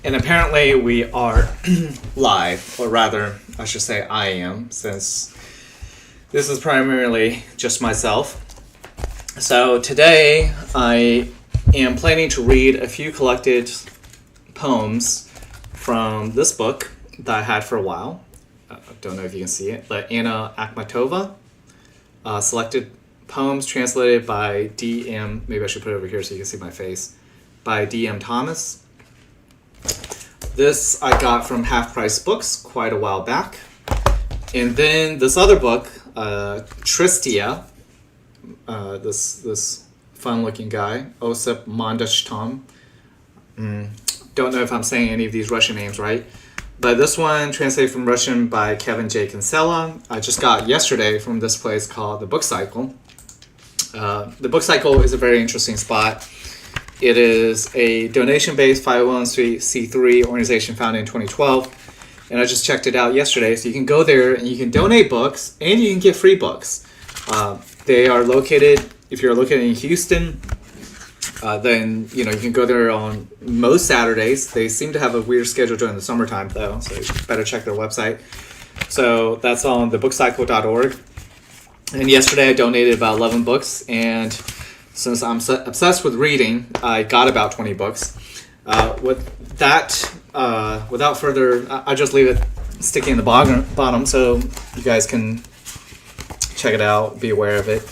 And apparently we are live, or rather, I should say I am, since this is primarily just myself. So today I am planning to read a few collected poems from this book that I had for a while. I don't know if you can see it, but Anna Akhmatova, selected poems translated by D.M. Maybe I should put it over here so you can see my face. By D.M. Thomas. This I got from Half Price Books quite a while back. And then this other book, Tristia, this fun-looking guy, Osip Mandelshtam. Don't know if I'm saying any of these Russian names right. But this one, translated from Russian by Kevin J. Kinsella, I just got yesterday from this place called The Book Cycle. The Book Cycle is a very interesting spot. It is a donation-based 501c3 organization founded in 2012, and I just checked it out yesterday. So you can go there and you can donate books, and you can get free books. They are located, if you're located in Houston, then you can go there on most Saturdays. They seem to have a weird schedule during the summertime, though, so you better check their website. So that's on thebookcycle.org. And yesterday I donated about 11 books, and since I'm obsessed with reading, I got about 20 books. With that, without further, I just leave it sticking in the bottom so you guys can check it out, be aware of it.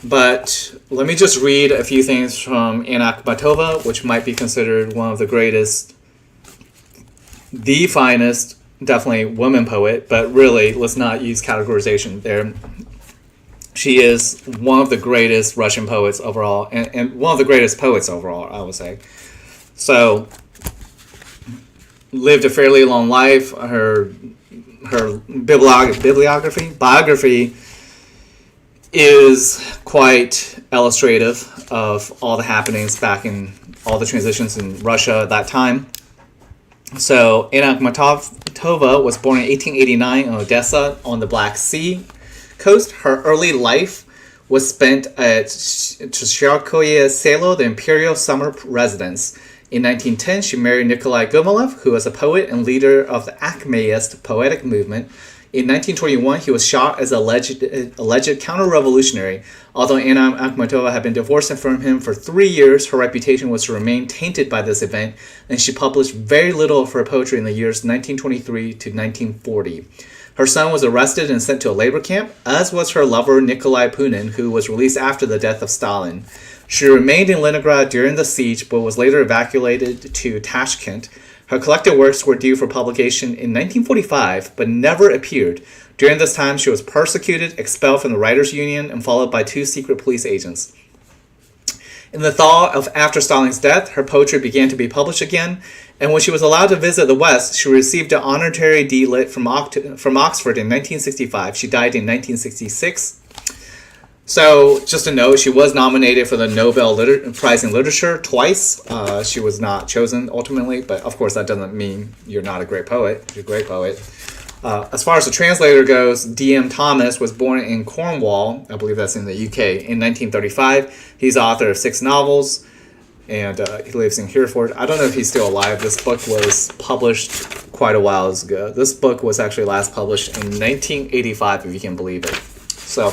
But let me just read a few things from Anna Akhmatova, which might be considered one of the greatest, the finest, definitely woman poet, but really, let's not use categorization there. She is one of the greatest Russian poets overall, and one of the greatest poets overall, I would say. So, lived a fairly long life. Her biography is quite illustrative of all the happenings back in all the transitions in Russia at that time. So, Anna Akhmatova was born in 1889 in Odessa on the Black Sea coast. Her early life was spent at Tristia Selo, the imperial summer residence. In 1910, she married Nikolai Gumilev, who was a poet and leader of the Akhmaist poetic movement. In 1921, he was shot as alleged counter-revolutionary. Although Anna Akhmatova had been divorced from him for 3 years, her reputation was to remain tainted by this event, and she published very little of her poetry in the years 1923 to 1940. Her son was arrested and sent to a labor camp, as was her lover Nikolai Punin, who was released after the death of Stalin. She remained in Leningrad during the siege, but was later evacuated to Tashkent. Her collected works were due for publication in 1945, but never appeared. During this time, she was persecuted, expelled from the Writers' Union, and followed by 2 secret police agents. In the thaw of after Stalin's death, her poetry began to be published again, and when she was allowed to visit the West, she received an honorary D.Litt from Oxford in 1965. She died in 1966. So, just a note, she was nominated for the Nobel Prize in Literature twice. She was not chosen ultimately, but of course that doesn't mean you're not a great poet. You're a great poet. As far as the translator goes, D.M. Thomas was born in Cornwall, I believe that's in the UK, in 1935. He's the author of 6 novels, and he lives in Hereford. I don't know if he's still alive. This book was published quite a while ago. This book was actually last published in 1985, if you can believe it. So,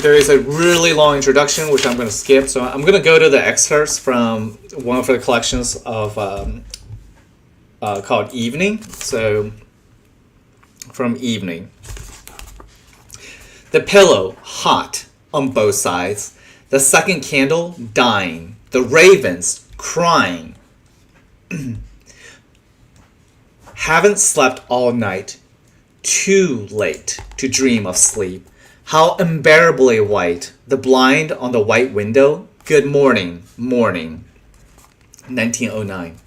there is a really long introduction, which I'm going to skip. So I'm going to go to the excerpts from one of the collections of called Evening. So, from Evening. The pillow, hot on both sides. The second candle, dying. The ravens, crying. Haven't slept all night. Too late to dream of sleep. How unbearably white. The blind on the white window. Good morning, morning. 1909.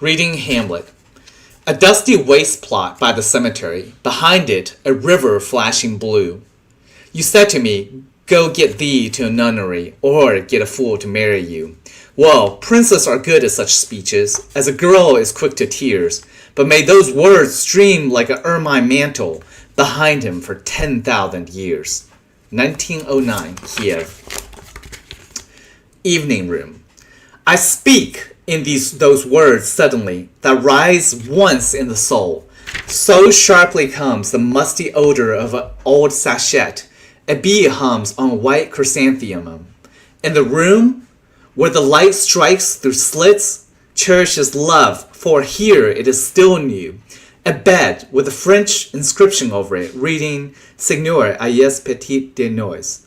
Reading Hamlet. A dusty waste plot by the cemetery. Behind it, a river flashing blue. You said to me, go get thee to a nunnery, or get a fool to marry you. Well, princes are good at such speeches, as a girl is quick to tears. But may those words stream like an ermine mantle behind him for 10,000 years. 1909, Kiev. Evening room. I speak in those words suddenly that rise once in the soul. So sharply comes the musty odor of an old sachet. A bee hums on a white chrysanthemum. In the room, where the light strikes through slits, cherishes love, for here it is still new. A bed with a French inscription over it, reading Seigneur ayez petit de noise.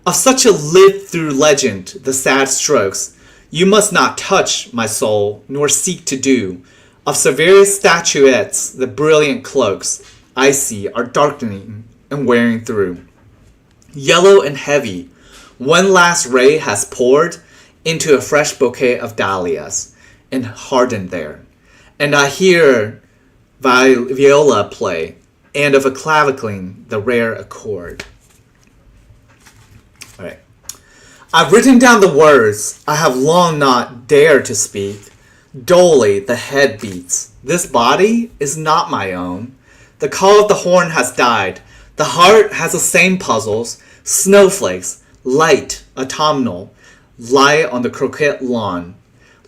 Of such a lived-through legend, the sad strokes, you must not touch, my soul, nor seek to do. Of Severius statuettes, the brilliant cloaks I see are darkening and wearing through. Yellow and heavy, one last ray has poured into a fresh bouquet of dahlias, and hardened there. And I hear viola play, and of a clavecling the rare accord. All right. I've written down the words I have long not dared to speak. Dully the head beats. This body is not my own. The call of the horn has died. The heart has the same puzzles. Snowflakes, light, autumnal, lie on the croquet lawn.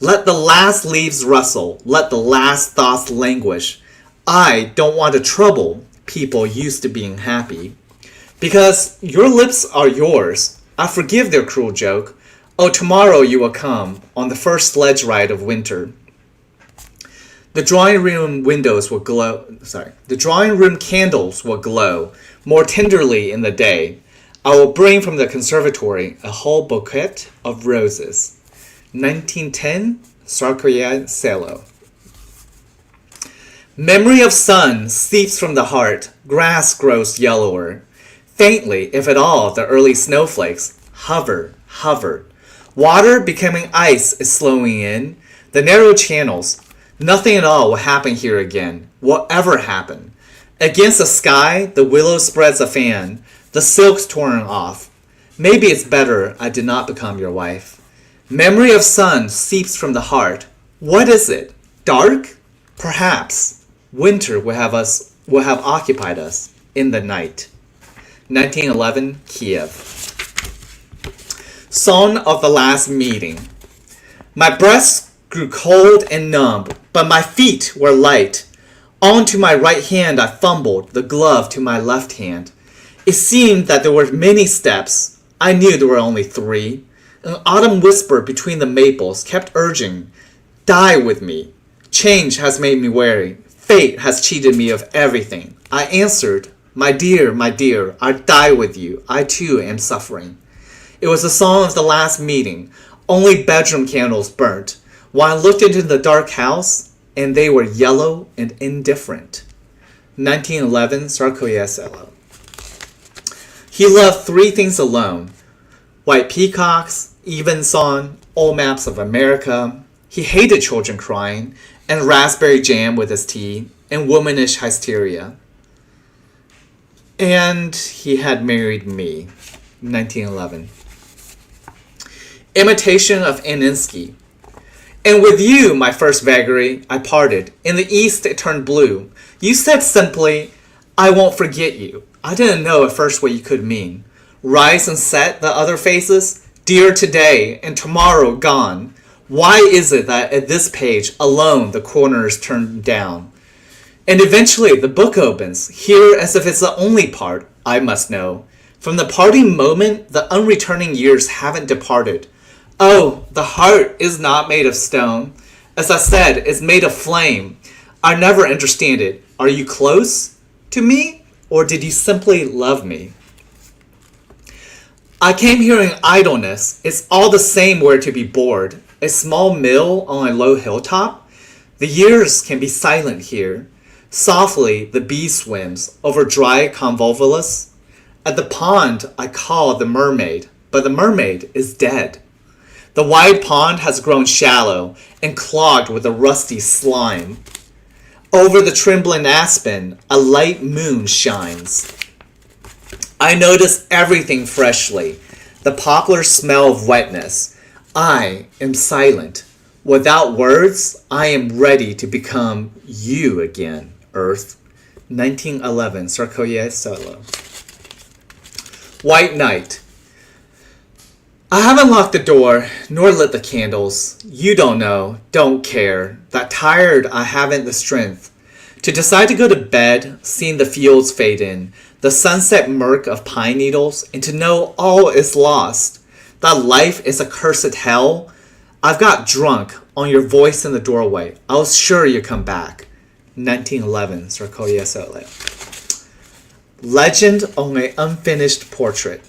Let the last leaves rustle. Let the last thoughts languish. I don't want to trouble people used to being happy. Because your lips are yours. I forgive their cruel joke. Oh, tomorrow you will come on the first sledge ride of winter. The drawing room windows will glow. The drawing room candles will glow more tenderly in the day. I will bring from the conservatory a whole bouquet of roses. 1910, Sarkozy Cello. Memory of sun seeps from the heart. Grass grows yellower. Faintly, if at all, the early snowflakes hover. Water becoming ice is slowing in. The narrow channels. Nothing at all will happen here again. Will ever happen. Against the sky, the willow spreads a fan. The silk's torn off. Maybe it's better I did not become your wife. Memory of sun seeps from the heart. What is it? Dark? Perhaps. Winter will have occupied us in the night. 1911, Kiev. Song of the Last Meeting. My breast grew cold and numb, but my feet were light. On to my right hand I fumbled, the glove to my left hand. It seemed that there were many steps. I knew there were only 3. An autumn whisper between the maples kept urging, die with me. Change has made me wary. Fate has cheated me of everything. I answered, my dear, I die with you. I too am suffering. It was the song of the last meeting. Only bedroom candles burnt. While I looked into the dark house, and they were yellow and indifferent. 1911, Sarkozy Cello. He loved 3 things alone. White peacocks, evensong, old maps of America. He hated children crying, and raspberry jam with his tea, and womanish hysteria. And he had married me. 1911. Imitation of Aninsky. And with you, my first vagary, I parted. In the east it turned blue. You said simply, I won't forget you. I didn't know at first what you could mean. Rise and set the other faces, dear today and tomorrow gone. Why is it that at this page alone the corners turn down? And eventually the book opens, here as if it's the only part, I must know. From the parting moment, the unreturning years haven't departed. Oh, the heart is not made of stone. As I said, it's made of flame. I never understand it. Are you close to me, or did you simply love me? I came here in idleness. It's all the same where to be bored. A small mill on a low hilltop. The years can be silent here. Softly the bee swims over dry convolvulus. At the pond I call the mermaid, but the mermaid is dead. The wide pond has grown shallow and clogged with a rusty slime. Over the trembling aspen, a light moon shines. I notice everything freshly, the poplar smell of wetness. I am silent. Without words, I am ready to become you again, Earth. 1911, Sarkozy Solo. White Night. I haven't locked the door, nor lit the candles. You don't know, don't care, that tired I haven't the strength to decide to go to bed, seeing the fields fade in, the sunset murk of pine needles, and to know all is lost, that life is a cursed hell. I've got drunk on your voice in the doorway. I was sure you'd come back. 1911, Zrkoye Sole. Legend on an unfinished portrait.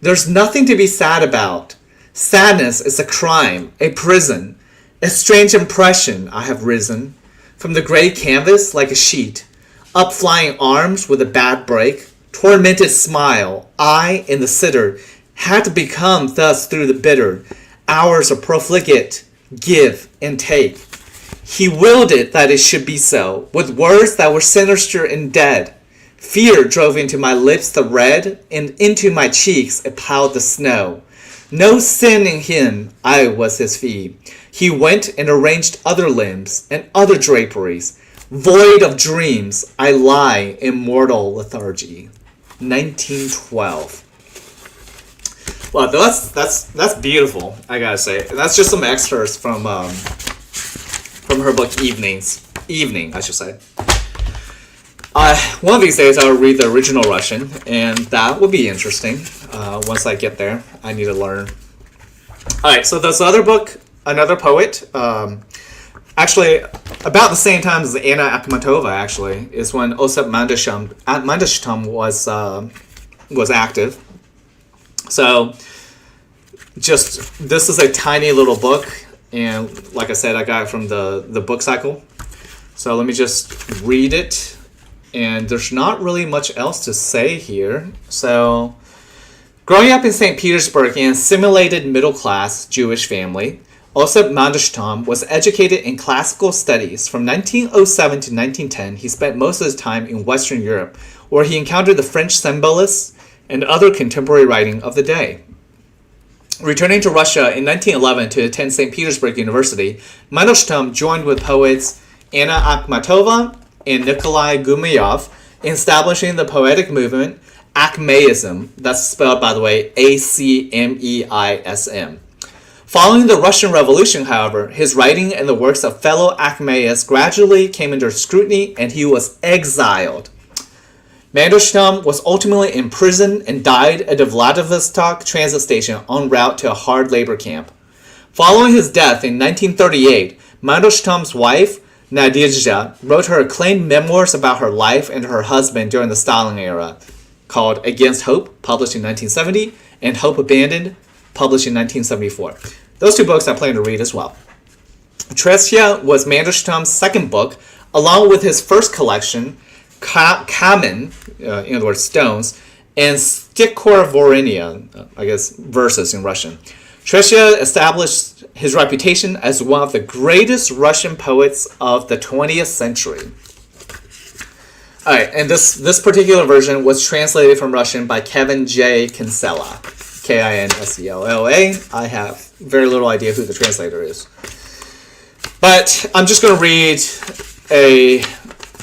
There's nothing to be sad about. Sadness is a crime, a prison. A strange impression I have risen from the gray canvas like a sheet. Up flying arms with a bad break. Tormented smile, I in the sitter had to become thus through the bitter hours of profligate give and take. He willed it that it should be so, with words that were sinister and dead. Fear drove into my lips the red, and into my cheeks it piled the snow. No sin in him, I was his fee. He went and arranged other limbs and other draperies. Void of dreams, I lie in mortal lethargy. 1912. Well, that's beautiful, I gotta say. That's just some excerpts from her book Evening, I should say. One of these days I'll read the original Russian, and that would be interesting. Once I get there, I need to learn. Alright, so this other book, another poet, actually about the same time as Anna Akhmatova, actually, is when Osip Mandelshtam was active. So, this is a tiny little book, and like I said, I got it from the book cycle. So let me just read it. And there's not really much else to say here. So, growing up in St. Petersburg in a simulated middle-class Jewish family, Osip Mandelshtam was educated in classical studies. From 1907 to 1910, he spent most of his time in Western Europe, where he encountered the French symbolists and other contemporary writing of the day. Returning to Russia in 1911 to attend St. Petersburg University, Mandelshtam joined with poets Anna Akhmatova and Nikolai Gumilyov in establishing the poetic movement Akhmaism. That's spelled, by the way, Acmeism. Following the Russian Revolution, however, his writing and the works of fellow Akhmaists gradually came under scrutiny, and he was exiled. Mandelshtam was ultimately imprisoned and died at the Vladivostok transit station en route to a hard labor camp. Following his death in 1938, Mandelshtam's wife, Nadezhda, wrote her acclaimed memoirs about her life and her husband during the Stalin era, called Against Hope, published in 1970, and Hope Abandoned, published in 1974. Those two books I plan to read as well. Tristia was Mandelshtam's second book, along with his first collection, Kamen, in other words, stones, and Stichorvorenia, I guess verses in Russian. Tristia established his reputation as one of the greatest Russian poets of the 20th century. Alright, and this particular version was translated from Russian by Kevin J. Kinsella. Kinsella. I have very little idea who the translator is. But I'm just going to read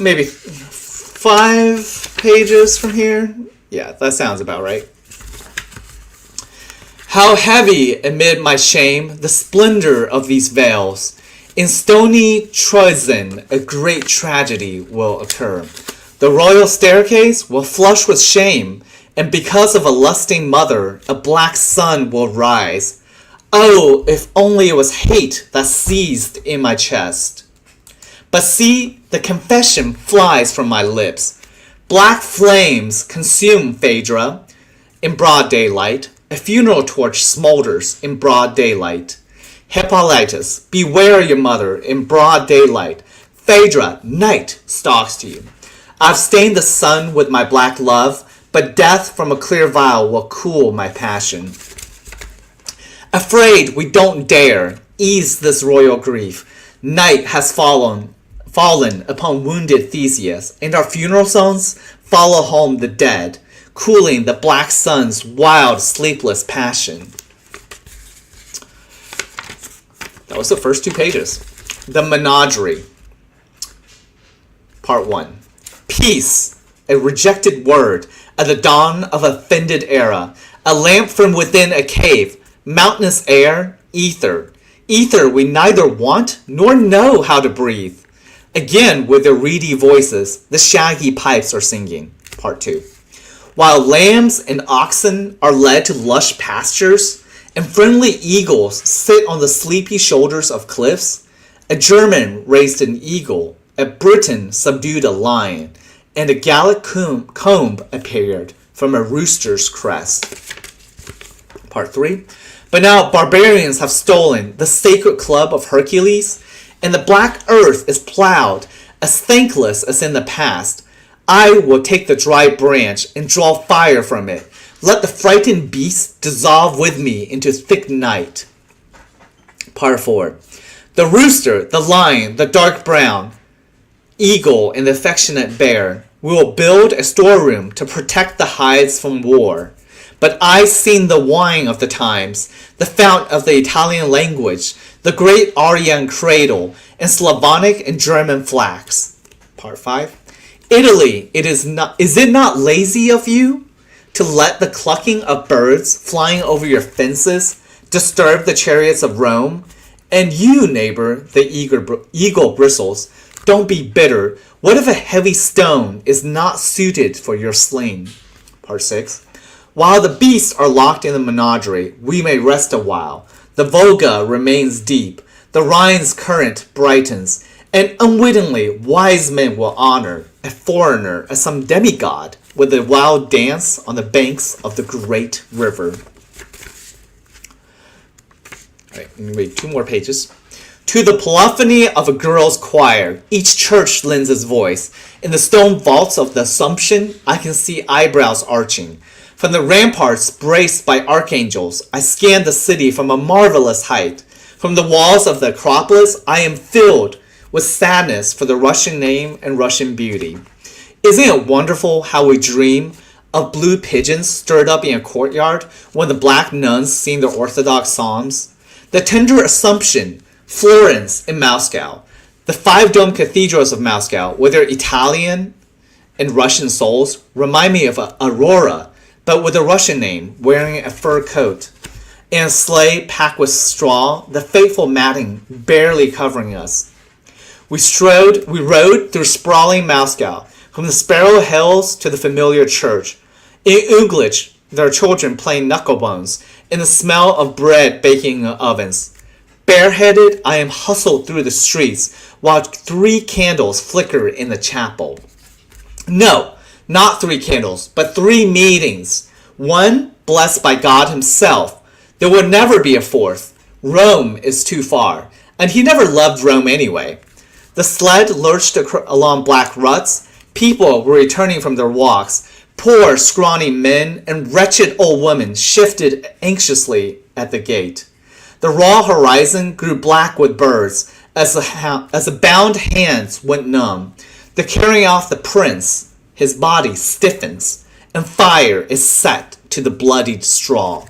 maybe 5 pages from here. Yeah, that sounds about right. How heavy amid my shame the splendor of these veils. In stony Troezen a great tragedy will occur. The royal staircase will flush with shame, and because of a lusting mother, a black sun will rise. Oh, if only it was hate that seized in my chest. But see, the confession flies from my lips. Black flames consume Phaedra in broad daylight. A funeral torch smolders in broad daylight. Hippolytus, beware your mother in broad daylight. Phaedra, night stalks to you. I've stained the sun with my black love, but death from a clear vial will cool my passion. Afraid we don't dare ease this royal grief. Night has fallen upon wounded Theseus, and our funeral songs follow home the dead, cooling the black sun's wild, sleepless passion. That was the first 2 pages. The Menagerie. Part 1. Peace, a rejected word, at the dawn of a offended era, A lamp from within a cave, mountainous air, ether. Ether we neither want nor know how to breathe. Again, with their reedy voices, the shaggy pipes are singing. Part 2. While lambs and oxen are led to lush pastures, and friendly eagles sit on the sleepy shoulders of cliffs, a German raised an eagle, a Briton subdued a lion, and a Gallic comb appeared from a rooster's crest. Part 3. But now barbarians have stolen the sacred club of Hercules, and the black earth is plowed, as thankless as in the past. I will take the dry branch and draw fire from it. Let the frightened beast dissolve with me into thick night. Part 4. The rooster, the lion, the dark brown eagle, and the affectionate bear. We will build a storeroom to protect the hides from war. But I sing the wine of the times, the fount of the Italian language, the great Aryan cradle, and Slavonic and German flax. Part 5. Italy, is it not lazy of you to let the clucking of birds flying over your fences disturb the chariots of Rome? And you, neighbor, the eagle bristles, don't be bitter. What if a heavy stone is not suited for your sling? Part 6. While the beasts are locked in the menagerie, we may rest a while. The Volga remains deep. The Rhine's current brightens. And unwittingly, wise men will honor a foreigner as some demigod with a wild dance on the banks of the great river. All right, let me read 2 more pages. To the polyphony of a girl's choir, each church lends its voice. In the stone vaults of the Assumption, I can see eyebrows arching. From the ramparts braced by archangels, I scan the city from a marvelous height. From the walls of the Acropolis, I am filled with sadness for the Russian name and Russian beauty. Isn't it wonderful how we dream of blue pigeons stirred up in a courtyard when the black nuns sing their Orthodox psalms? The tender Assumption, Florence, and Moscow, the 5 dome cathedrals of Moscow, with their Italian and Russian souls, remind me of Aurora, but with a Russian name, wearing a fur coat, and a sleigh packed with straw, the fateful matting barely covering us. We rode through sprawling Moscow, from the Sparrow Hills to the familiar church. In Uglich, there are children playing knucklebones, and the smell of bread baking in ovens. Bareheaded, I am hustled through the streets, while 3 candles flicker in the chapel. No, not 3 candles, but 3 meetings. One blessed by God himself. There will never be a 4th. Rome is too far, and he never loved Rome anyway. The sled lurched along black ruts. People were returning from their walks. Poor, scrawny men and wretched old women shifted anxiously at the gate. The raw horizon grew black with birds as the bound hands went numb. The carrying off the prince, his body stiffens, and fire is set to the bloodied straw.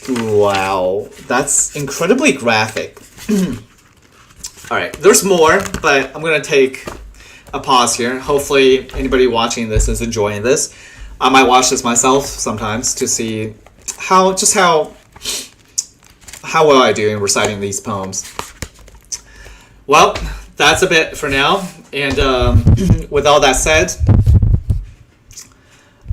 Wow, that's incredibly graphic. Alright, there's more, but I'm going to take a pause here. Hopefully anybody watching this is enjoying this. I might watch this myself sometimes to see how well I do in reciting these poems. Well, that's a bit for now. And with all that said,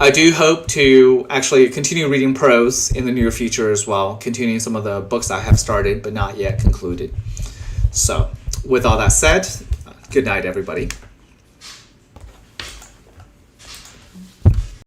I do hope to actually continue reading prose in the near future as well, continuing some of the books I have started but not yet concluded. So, with all that said, good night, everybody.